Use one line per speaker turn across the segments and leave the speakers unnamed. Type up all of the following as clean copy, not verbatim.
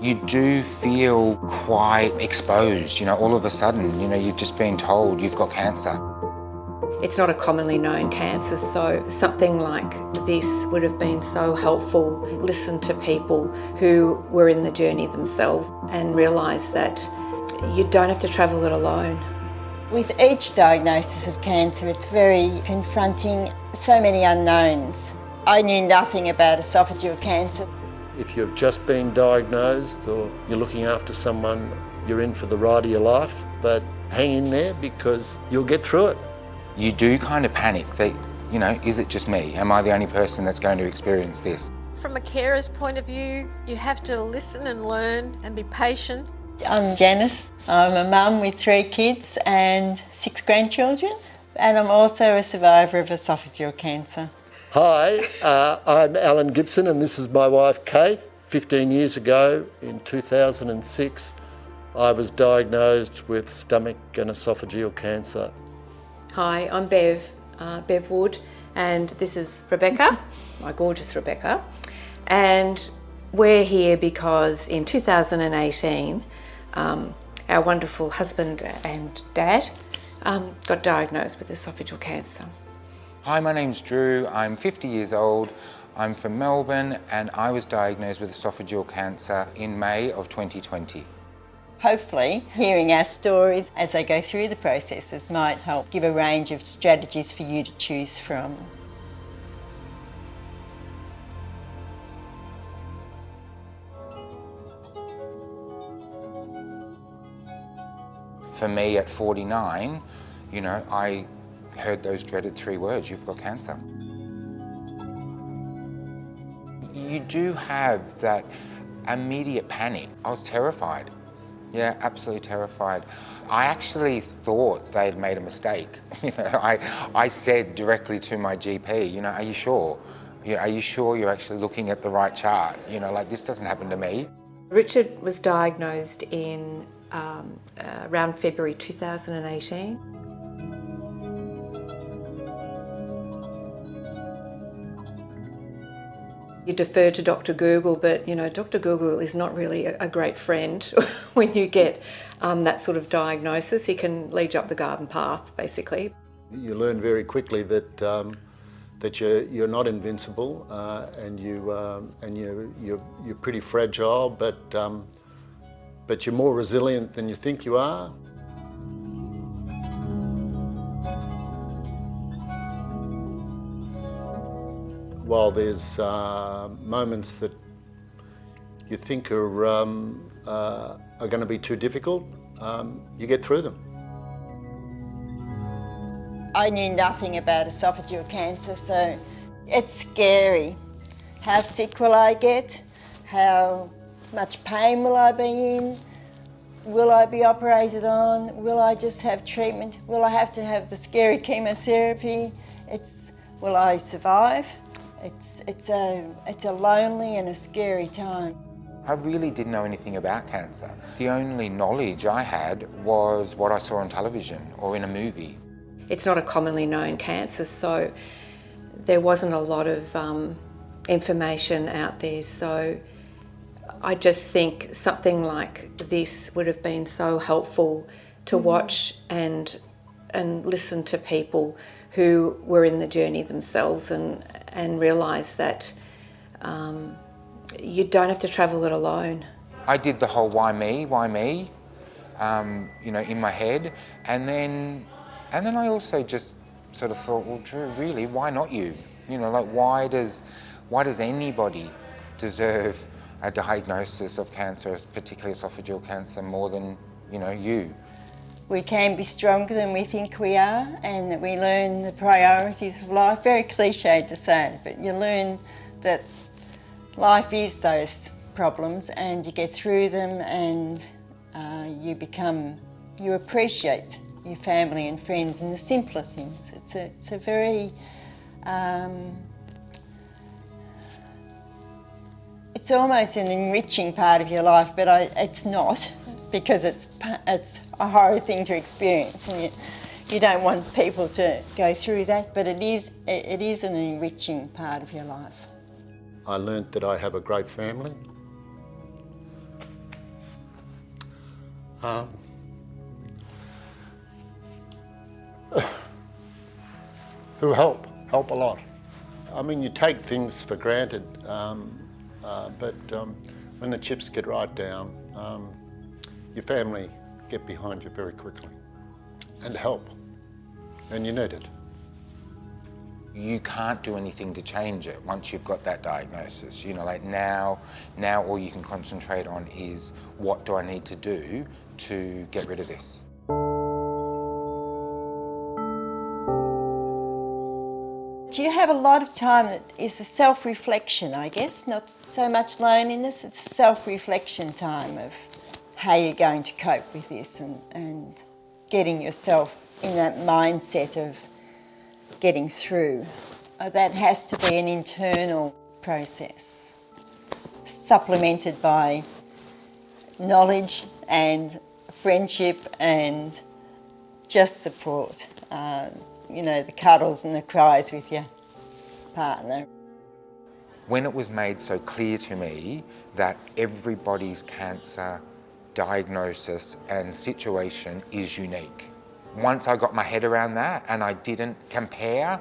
You do feel quite exposed, all of a sudden, you've just been told you've got cancer.
It's not a commonly known cancer, so something like this would have been so helpful. Listen to people who were in the journey themselves and realise that you don't have to travel it alone.
With each diagnosis of cancer, it's very confronting, so many unknowns. I knew nothing about esophageal cancer.
If you've just been diagnosed or you're looking after someone, you're in for the ride of your life, but hang in there because you'll get through it.
You do kind of panic that, is it just me? Am I the only person that's going to experience this?
From a carer's point of view, you have to listen and learn and be patient.
I'm Janice. I'm a mum with 3 kids and 6 grandchildren, and I'm also a survivor of esophageal cancer.
Hi, I'm Alan Gibson and this is my wife Kate. 15 years ago, in 2006, I was diagnosed with stomach and esophageal cancer.
Hi, I'm Bev Wood, and this is Rebecca, my gorgeous Rebecca. And we're here because in 2018, our wonderful husband and dad got diagnosed with esophageal cancer.
Hi, my name's Drew. I'm 50 years old. I'm from Melbourne and I was diagnosed with esophageal cancer in May of 2020.
Hopefully, hearing our stories as they go through the processes might help give a range of strategies for you to choose from.
For me at 49, I heard those dreaded 3 words, you've got cancer. You do have that immediate panic. I was terrified. Yeah, absolutely terrified. I actually thought they'd made a mistake. I said directly to my GP, are you sure? Are you sure you're actually looking at the right chart? This doesn't happen to me.
Richard was diagnosed in around February 2018. You defer to Dr. Google, but Dr. Google is not really a great friend when you get that sort of diagnosis. He can lead you up the garden path, basically.
You learn very quickly that you're not invincible, and you're pretty fragile, but you're more resilient than you think you are. While there's moments that you think are going to be too difficult, you get through them.
I knew nothing about esophageal cancer, so it's scary. How sick will I get? How much pain will I be in? Will I be operated on? Will I just have treatment? Will I have to have the scary chemotherapy? Will I survive? It's a lonely and a scary time.
I really didn't know anything about cancer. The only knowledge I had was what I saw on television or in a movie.
It's not a commonly known cancer, so there wasn't a lot of information out there. So I just think something like this would have been so helpful to watch and listen to people who were in the journey themselves and realise that you don't have to travel it alone.
I did the whole why me, in my head, and then I also just sort of thought, well, Drew, really, why not you? Why does anybody deserve a diagnosis of cancer, particularly esophageal cancer, more than you?
We can be stronger than we think we are, and that we learn the priorities of life. Very cliched to say, but you learn that life is those problems and you get through them, and you appreciate your family and friends and the simpler things. It's a very, it's almost an enriching part of your life, but it's not, because it's a horrid thing to experience, and you don't want people to go through that, but it is an enriching part of your life.
I learnt that I have a great family. Who help a lot. I mean, you take things for granted, but when the chips get right down, your family get behind you very quickly and help, and you need it.
You can't do anything to change it once you've got that diagnosis. You know, like now all you can concentrate on is what do I need to do to get rid of this.
Do you have a lot of time that is a self-reflection, I guess? Not so much loneliness, it's self-reflection time of how you're going to cope with this and getting yourself in that mindset of getting through. That has to be an internal process, supplemented by knowledge and friendship and just support. You know, the cuddles and the cries with your partner.
When it was made so clear to me that everybody's cancer diagnosis and situation is unique. Once I got my head around that and I didn't compare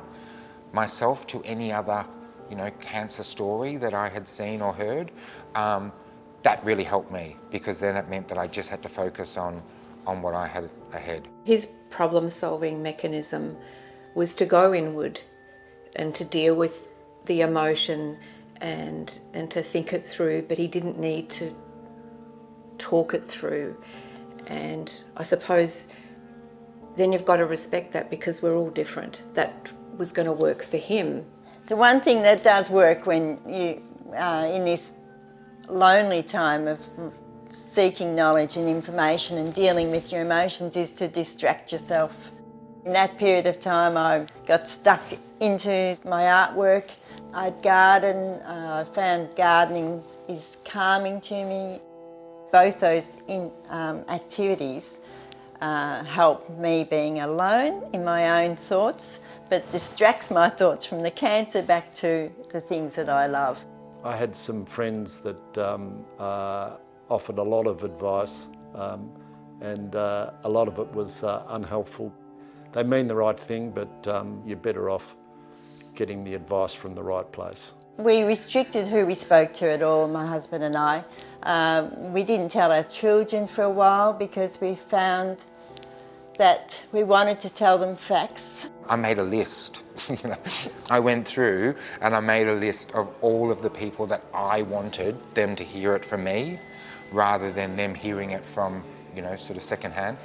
myself to any other, you know, cancer story that I had seen or heard, that really helped me, because then it meant that I just had to focus on what I had ahead.
His problem-solving mechanism was to go inward and to deal with the emotion and to think it through, but he didn't need to talk it through. And I suppose then you've got to respect that, because we're all different. That was going to work for him.
The one thing that does work when you are in this lonely time of seeking knowledge and information and dealing with your emotions is to distract yourself. In that period of time, I got stuck into my artwork. I'd garden. I found gardening is calming to me. Both those activities help me being alone in my own thoughts, but distracts my thoughts from the cancer back to the things that I love.
I had some friends that offered a lot of advice, and a lot of it was unhelpful. They mean the right thing, but you're better off getting the advice from the right place.
We restricted who we spoke to at all, my husband and I. We didn't tell our children for a while because we found that we wanted to tell them facts.
I made a list. I went through and I made a list of all of the people that I wanted them to hear it from me, rather than them hearing it from, sort of secondhand.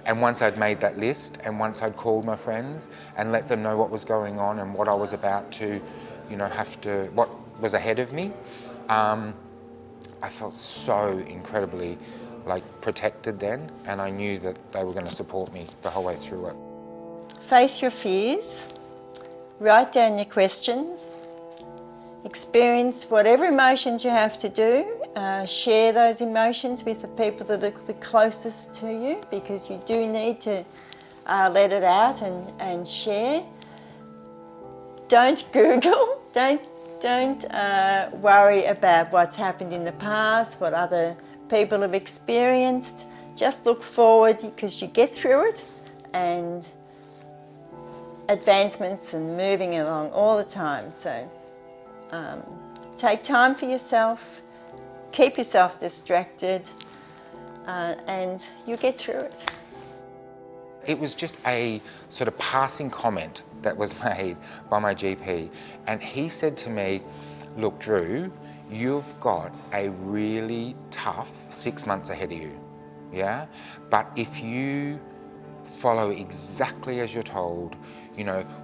And once I'd made that list, and once I'd called my friends and let them know what was going on and what I was about to, what was ahead of me, I felt so incredibly protected then, and I knew that they were going to support me the whole way through it.
Face your fears, write down your questions, experience whatever emotions you have to do, share those emotions with the people that are the closest to you, because you do need to let it out and share. Don't Google, don't worry about what's happened in the past, what other people have experienced. Just look forward, because you get through it, and advancements and moving along all the time. So take time for yourself, keep yourself distracted, and you'll get through it.
It was just a sort of passing comment that was made by my GP, and he said to me, look, Drew, you've got a really tough 6 months ahead of you, yeah? But if you follow exactly as you're told,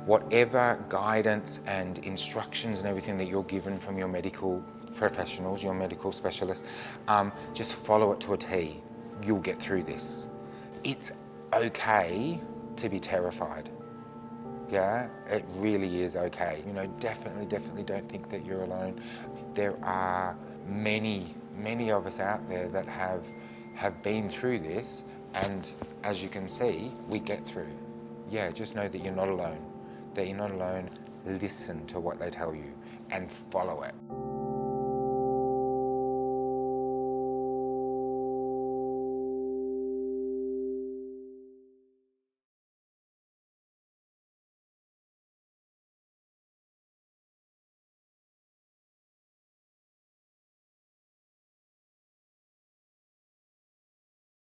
whatever guidance and instructions and everything that you're given from your medical professionals, your medical specialists, just follow it to a T. You'll get through this. It's okay to be terrified. Yeah, it really is okay. Definitely don't think that you're alone. There are many of us out there that have been through this, and as you can see, we get through. Yeah, just know that you're not alone. Listen to what they tell you and follow it.